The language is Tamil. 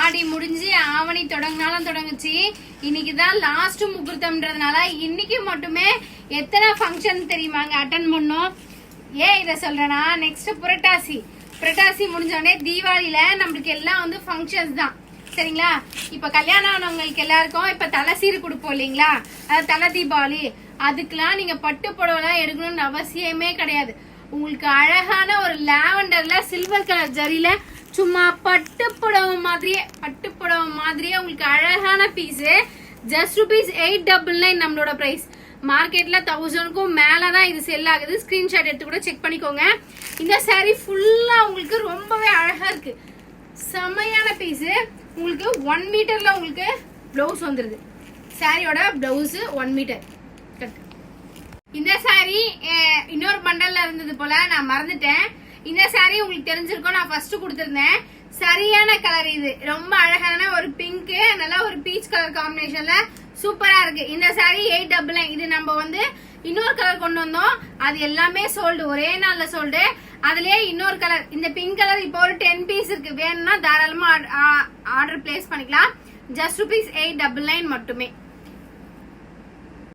ஆடி முடிஞ்சு ஆவணி தொடங்கினாலும் தொடங்குச்சு. இன்னைக்குதான் லாஸ்ட் முகூர்த்தம்ன்றதுனால இன்னைக்கு மட்டுமே எத்தனை ஃபங்க்ஷன் தெரியுமாங்க அட்டன் பண்ணோம். ஏன் இதை சொல்றேன்னா, நெக்ஸ்ட் புரட்டாசி முடிஞ்சோடனே தீபாவளியில நம்மளுக்கு எல்லாம் வந்து ஃபங்க்ஷன்ஸ் தான். சரிங்களா? இப்ப கல்யாணம் ஆனவங்களுக்கு எல்லாருக்கும் இப்ப தலை சீர் கொடுப்போம் இல்லைங்களா, அது தலை தீபாவளி. அதுக்கெல்லாம் நீங்க பட்டு புடவைலாம் எடுக்கணும்னு அவசியமே கிடையாது. உங்களுக்கு அழகான ஒரு லாவெண்டர்ல சில்வர் கலர் ஜரியில சும்மா பட்டு புடவை மாதிரியே உங்களுக்கு அழகான பீஸ். ஜஸ்ட் ₹899 நம்மளோட பிரைஸ். மார்க்கெட்ல 1000க்கும் மேலதான் இது செல் ஆகுது. ஸ்கிரீன்ஷாட் எடுத்து கூட செக் பண்ணிக்கோங்க. இந்த சாரி ஃபுல்லா உங்களுக்கு ரொம்பவே அழகா இருக்கு. செமையான பீஸ். உங்களுக்கு 1 மீட்டர்ல உங்களுக்கு பிளவுஸ் வந்துருது. சாரியோட பிளவுஸ் 1 மீட்டர். இந்த சாரி இன்னொரு பண்டல்ல இருந்தது போல, நான் மறந்துட்டேன். இந்த சாரி உங்களுக்கு தெரிஞ்சிருக்கும், நான் ஃபர்ஸ்ட் கொடுத்திருந்தேன். சரியான கலர் இது. ரொம்ப அழகான ஒரு பிங்க், நல்லா ஒரு பீச் கலர் காம்பினேஷன்ல சூப்பரா இருக்கு. இந்த சாரி 899. இது நம்ம வந்து இன்னொரு கலர் கொண்டு வந்தோம், அது எல்லாமே சோல்டு, ஒரே நாள்ல சோல்டு. அதுலயே இன்னொரு கலர், இந்த பிங்க் கலர் இப்போ ஒரு 10 பீஸ் இருக்கு. வேணும்னா தாராளமா ஆர்டர் பிளேஸ் பண்ணிக்கலாம். ஜஸ்ட் ₹899 மட்டுமே.